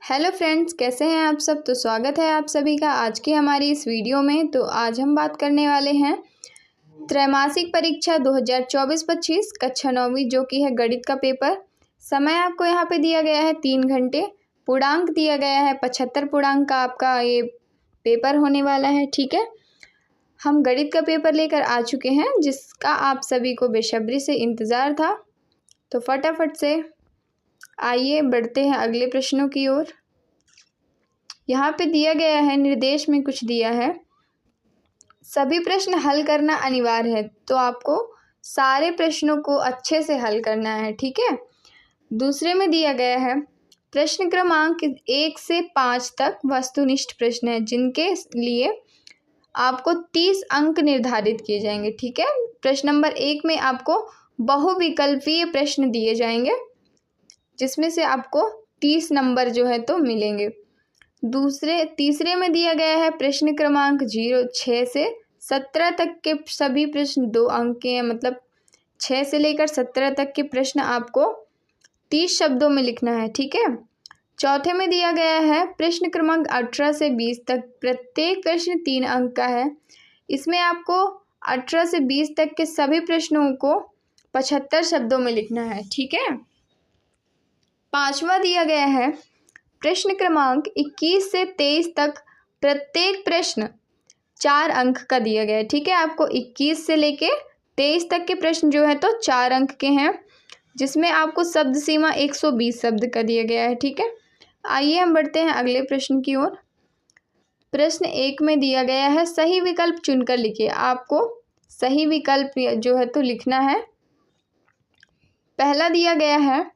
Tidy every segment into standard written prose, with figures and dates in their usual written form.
Hello friends, कैसे हैं आप सब। तो स्वागत है आप सभी का आज की हमारी इस वीडियो में। तो आज हम बात करने वाले हैं त्रैमासिक परीक्षा 2024-25 कक्षा 9वीं जो कि है गणित का पेपर। समय आपको यहाँ पे दिया गया है 3 घंटे। पूर्णांक दिया गया है 75 पूर्णांक का आपका ये पेपर होने वाला है। ठीक है, हम गणित का पेपर लेकर आ चुके हैं जिसका आप सभी को बेसब्री से इंतज़ार था। तो फटाफट से आइए बढ़ते हैं अगले प्रश्नों की ओर। यहाँ पे दिया गया है, निर्देश में कुछ दिया है, सभी प्रश्न हल करना अनिवार्य है। तो आपको सारे प्रश्नों को अच्छे से हल करना है। ठीक है, दूसरे में दिया गया है प्रश्न क्रमांक 1 से 5 तक वस्तुनिष्ठ प्रश्न है जिनके लिए आपको 30 अंक निर्धारित किए जाएंगे। ठीक है, प्रश्न नंबर 1 में आपको बहुविकल्पीय प्रश्न दिए जाएंगे जिसमें से आपको 30 नंबर जो है तो मिलेंगे। तीसरे में दिया गया है प्रश्न क्रमांक 6 से 17 तक के सभी प्रश्न 2 अंक के हैं, मतलब 6 से लेकर 17 तक के प्रश्न आपको 30 शब्दों में लिखना है। ठीक है, चौथे में दिया गया है प्रश्न क्रमांक 18 से 20 तक, प्रत्येक प्रश्न 3 अंक का है। इसमें आपको 18 से 20 तक के सभी प्रश्नों को 75 शब्दों में लिखना है। ठीक है, पांचवा दिया गया है प्रश्न क्रमांक 21 से 23 तक, प्रत्येक प्रश्न 4 अंक का दिया गया है। ठीक है, आपको 21 से लेके 23 तक के प्रश्न जो है तो 4 अंक के हैं जिसमें आपको शब्द सीमा 120 शब्द का दिया गया है। ठीक है, आइए हम बढ़ते हैं अगले प्रश्न की ओर। प्रश्न 1 में दिया गया है सही विकल्प चुनकर लिखिए। आपको सही विकल्प जो है तो लिखना है। पहला दिया गया है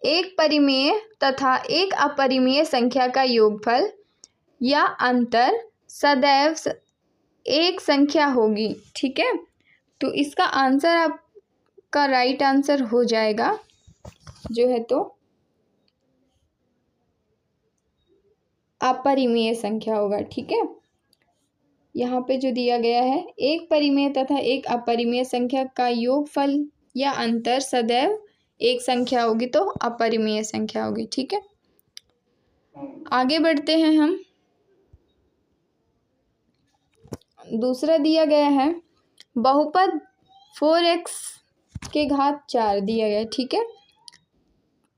एक परिमेय तथा एक अपरिमेय संख्या का योगफल या अंतर सदैव एक संख्या होगी। ठीक है, तो इसका आंसर आपका राइट आंसर हो जाएगा जो है तो अपरिमेय संख्या होगा। ठीक है, यहाँ पे जो दिया गया है एक परिमेय तथा एक अपरिमेय संख्या का योगफल या अंतर सदैव एक संख्या होगी तो अपरिमेय संख्या होगी। ठीक है, आगे बढ़ते हैं हम। दूसरा दिया गया है बहुपद 4x के घात 4 दिया गया है। ठीक है,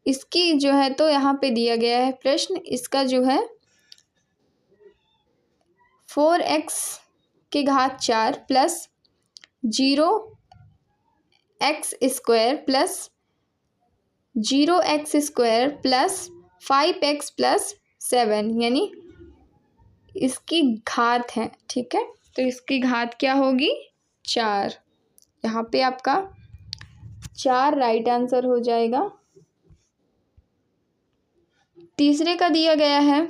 इसकी जो है तो यहाँ पे दिया गया है प्रश्न, इसका जो है 4x के घात 4 plus 0x² plus 0x² plus 5x plus 7 यानी इसकी घात है। ठीक है, तो इसकी घात क्या होगी 4। यहाँ पे आपका 4 राइट आंसर हो जाएगा। तीसरे का दिया गया है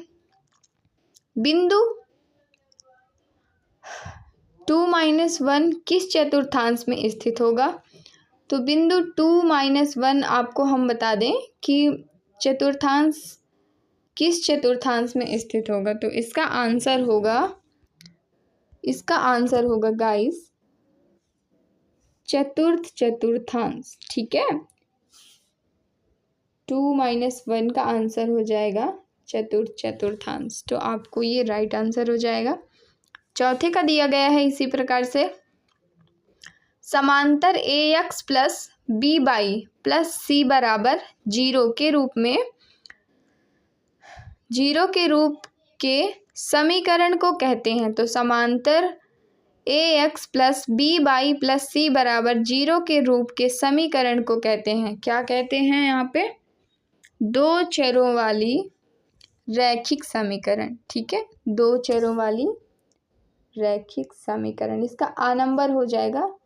बिंदु 2-1 किस चतुर्थांश में स्थित होगा। तो बिंदु 2-1 आपको हम बता दें कि चतुर्थांश किस चतुर्थांश में स्थित होगा। तो इसका आंसर होगा गाइस चतुर्थांश। ठीक है, 2-1 का आंसर हो जाएगा चतुर्थांश। तो आपको ये राइट आंसर हो जाएगा। चौथे का दिया गया है इसी प्रकार से समांतर ax plus by plus c बराबर 0 के रूप के समीकरण को कहते हैं। तो समांतर ax plus by plus c बराबर 0 के रूप के समीकरण को कहते हैं, क्या कहते हैं यहाँ पे, 2 चरों वाली रैखिक समीकरण। ठीक है, 2 चरों वाली रैखिक समीकरण, इसका आ नंबर हो जाएगा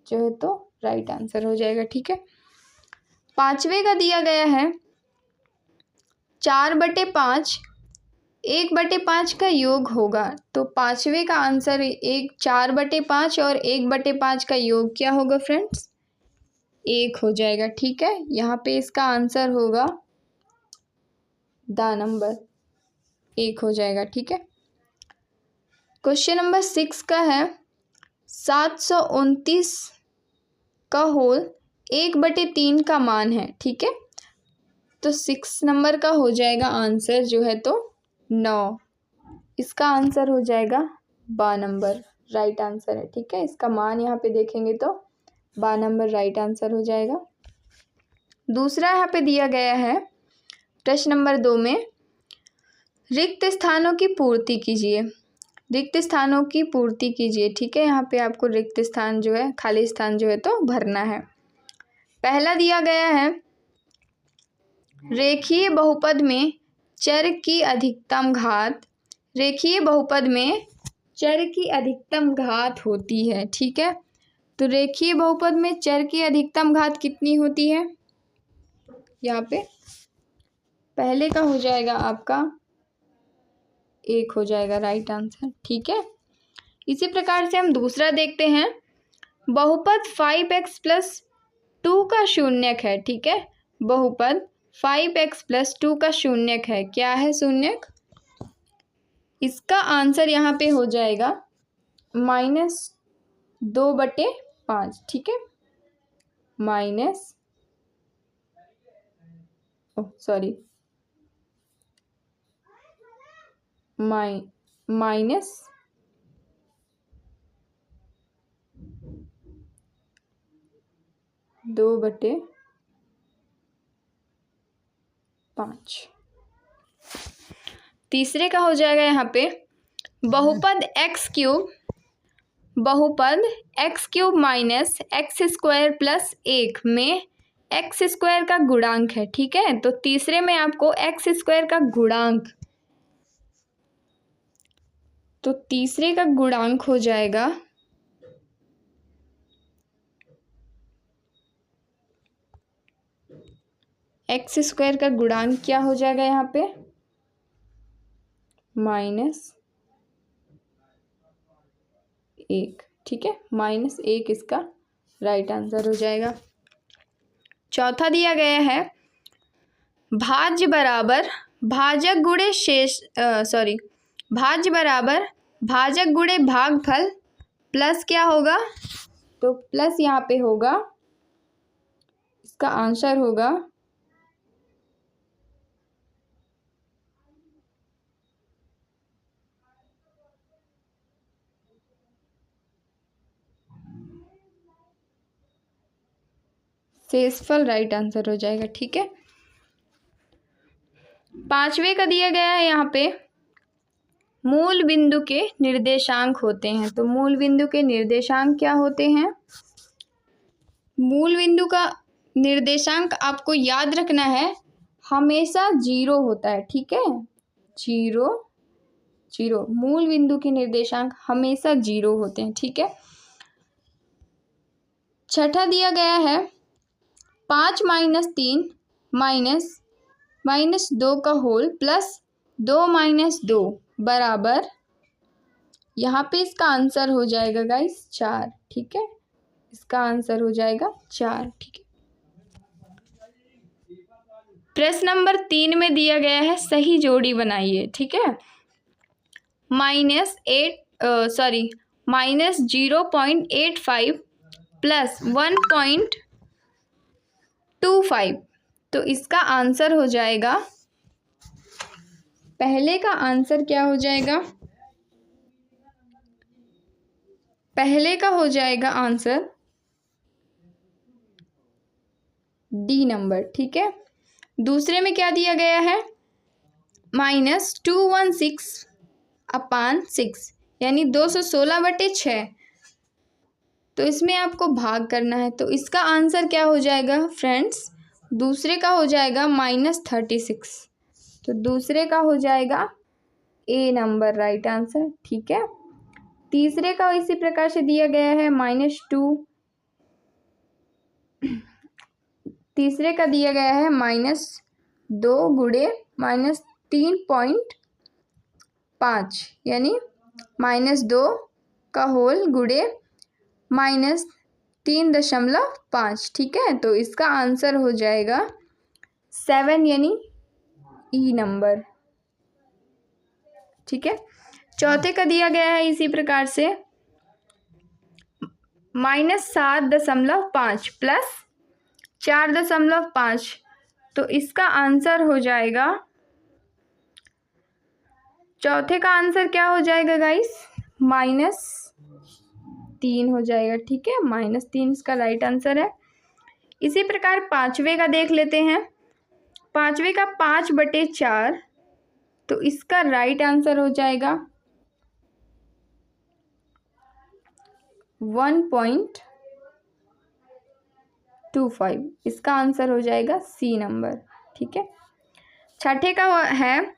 जो है तो राइट आंसर हो जाएगा। ठीक है, पांचवे का दिया गया है 4/5 1/5 का योग होगा। तो पांचवे का आंसर 4/5 और 1/5 का योग क्या होगा फ्रेंड्स, 1 हो जाएगा। ठीक है, यहाँ पे इसका आंसर होगा द नंबर 1 हो जाएगा। ठीक है, क्वेश्चन नंबर 6 का है 729 का होल 1/3 का मान है। ठीक है, तो 6 नंबर का हो जाएगा आंसर जो है तो 9। इसका आंसर हो जाएगा 12 नंबर, राइट आंसर है। ठीक है, इसका मान यहाँ पे देखेंगे तो 12 नंबर राइट आंसर हो जाएगा। दूसरा यहाँ पे दिया गया है प्रश्न नंबर 2 में, रिक्त स्थानों की पूर्ति कीजिए। रिक्त स्थानों की पूर्ति कीजिए। ठीक है, यहाँ पे आपको रिक्त स्थान जो है, खाली स्थान जो है तो भरना है। पहला दिया गया है, रेखीय बहुपद में चर की अधिकतम घात, रेखीय बहुपद में चर की अधिकतम घात होती है। ठीक है, तो रेखीय बहुपद में चर की अधिकतम घात कितनी होती है? यहाँ पे पहले का हो जाएगा आपका 1 हो जाएगा राइट आंसर। ठीक है, इसी प्रकार से हम दूसरा देखते हैं, बहुपद 5x + 2 का शून्यक है। ठीक है, बहुपद 5x + 2 का शून्यक है। क्या है शून्यक? इसका आंसर यहाँ पे हो जाएगा -2/5। ठीक है, -2/5। तीसरे का हो जाएगा यहाँ पे, बहुपद x³ - x² + 1 में x² का गुणांक है। ठीक है, तो तीसरे में आपको x² का गुणांक, तो तीसरे का गुणांक हो जाएगा x² का गुणांक क्या हो जाएगा यहाँ पे? -1। ठीक है, -1 इसका राइट आंसर हो जाएगा। चौथा दिया गया है, भाज्य बराबर भाजक गुणे भाजक गुणे भागफल प्लस क्या होगा? तो प्लस यहाँ पे होगा, इसका आंसर होगा शेषफल, राइट आंसर हो जाएगा। ठीक है, पांचवे का दिया गया है यहाँ पे, मूल बिंदु के निर्देशांक होते हैं। तो मूल बिंदु के निर्देशांक क्या होते हैं? मूल बिंदु का निर्देशांक आपको याद रखना है, हमेशा 0 होता है। ठीक है, 0 मूल बिंदु के निर्देशांक हमेशा 0 होते हैं। ठीक है, छठा दिया गया है, 5 - 3 - -2 का होल प्लस 2 - 2 बराबर, यहाँ पे इसका आंसर हो जाएगा गाइस 4। ठीक है, इसका आंसर हो जाएगा 4। ठीक है, प्रश्न नंबर 3 में दिया गया है, सही जोड़ी बनाइए। ठीक है, -0.85 + 1.25, तो इसका आंसर हो जाएगा, पहले का आंसर क्या हो जाएगा? पहले का हो जाएगा आंसर डी नंबर। ठीक है, दूसरे में क्या दिया गया है? -216/6 यानी 216/6, तो इसमें आपको भाग करना है। तो इसका आंसर क्या हो जाएगा फ्रेंड्स? दूसरे का हो जाएगा -36, तो दूसरे का हो जाएगा ए नंबर राइट आंसर। ठीक है, तीसरे का इसी प्रकार से दिया गया है -2, तीसरे का दिया गया है -2 गुणे -3.5 यानी -2 का होल गुणे -3.5। ठीक है, तो इसका आंसर हो जाएगा 7 यानी ई नंबर। ठीक है, चौथे का दिया गया है इसी प्रकार से, -7.5 + 4.5, तो इसका आंसर हो जाएगा, चौथे का आंसर क्या हो जाएगा गाइस, -3 हो जाएगा। ठीक है, -3 इसका राइट आंसर है। इसी प्रकार पांचवे का देख लेते हैं। पांचवे का 5/4, तो इसका राइट आंसर हो जाएगा 1.25। इसका आंसर हो जाएगा सी नंबर। ठीक है, छठे का है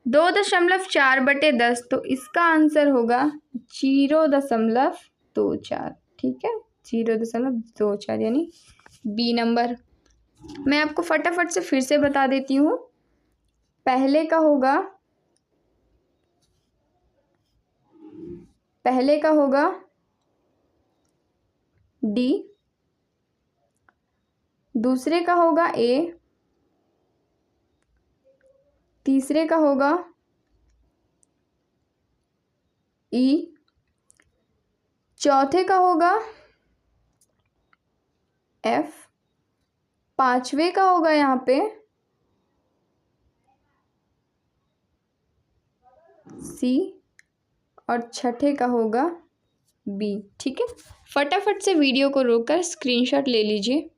2.4/10, तो इसका आंसर होगा 0.24। ठीक है, 0.24 यानी बी नंबर। मैं आपको फटाफट से फिर से बता देती हूँ। पहले का होगा डी, दूसरे का होगा ए, तीसरे का होगा ई, चौथे का होगा एफ, पांचवे का होगा यहाँ पे सी और छठे का होगा बी। ठीक है, फटाफट से वीडियो को रोककर स्क्रीनशॉट ले लीजिए।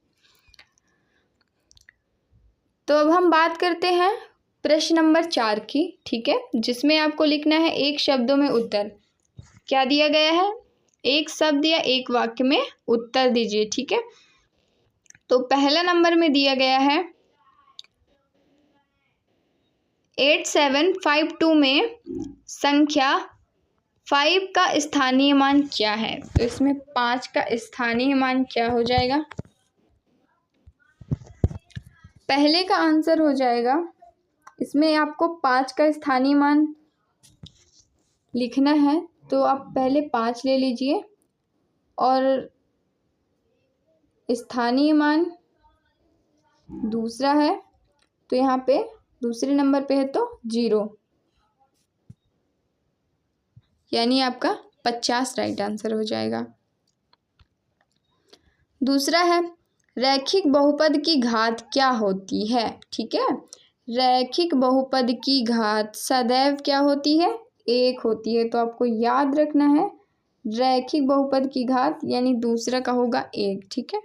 तो अब हम बात करते हैं प्रश्न नंबर 4 की। ठीक है, जिसमें आपको लिखना है एक शब्दों में उत्तर। क्या दिया गया है, एक शब्द या एक वाक्य में उत्तर दीजिए। ठीक है, तो पहला नंबर में दिया गया है 8752 में संख्या 5 का स्थानीय मान क्या है। तो इसमें 5 का स्थानीय मान क्या हो जाएगा, पहले का आंसर हो जाएगा, इसमें आपको 5 का स्थानीय मान लिखना है, तो आप पहले 5 ले लीजिए और स्थानीय मान दूसरा है, तो यहाँ पे दूसरे नंबर पे है तो 0, यानी आपका 50 राइट आंसर हो जाएगा। दूसरा है रैखिक बहुपद की घात क्या होती है। ठीक है, रैखिक बहुपद की घात सदैव क्या होती है, 1 होती है। तो आपको याद रखना है रैखिक बहुपद की घात यानी दूसरा का होगा 1। ठीक है,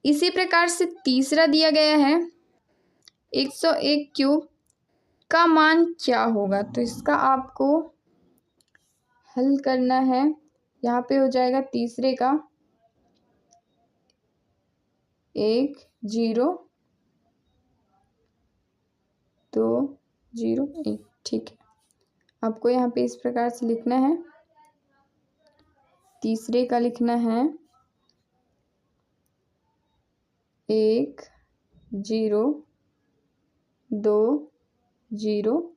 इसी प्रकार से तीसरा दिया गया है 101 क्यूब का मान क्या होगा। तो इसका आपको हल करना है, यहाँ पे हो जाएगा तीसरे का 1 0 2 0 1। ठीक है, आपको यहाँ पे इस प्रकार से लिखना है। तीसरे का लिखना है 1 0 2 0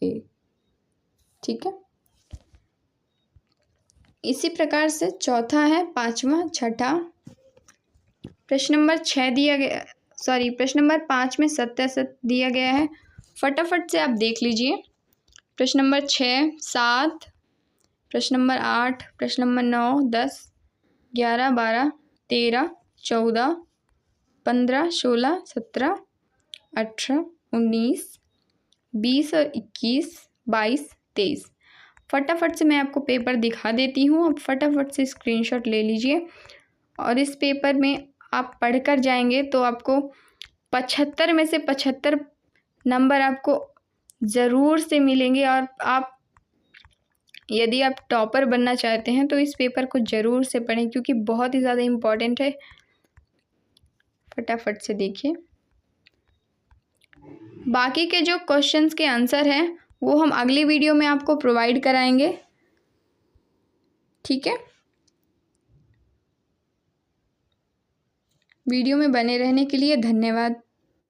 1। ठीक है, इसी प्रकार से चौथा है, पांचवा, छठा। प्रश्न नंबर 6 दिया गया, प्रश्न नंबर 5 में 77 दिया गया है। फटाफट से आप देख लीजिए। प्रश्न नंबर 6 7, प्रश्न नंबर 8, प्रश्न नंबर 9 10 11 12 13 14 15 16 17 18 19 20 और 21 22 23। फटाफट से मैं आपको पेपर दिखा देती हूँ, आप फटाफट से स्क्रीनशॉट ले लीजिए और इस पेपर में आप पढ़कर जाएंगे तो आपको 75 में से 75 नंबर आपको ज़रूर से मिलेंगे। और आप यदि आप टॉपर बनना चाहते हैं तो इस पेपर को ज़रूर से पढ़ें, क्योंकि बहुत ही ज़्यादा इम्पॉर्टेंट है। फटाफट से देखिए, बाकी के जो क्वेश्चंस के आंसर हैं वो हम अगली वीडियो में आपको प्रोवाइड कराएंगे। ठीक है, वीडियो में बने रहने के लिए धन्यवाद।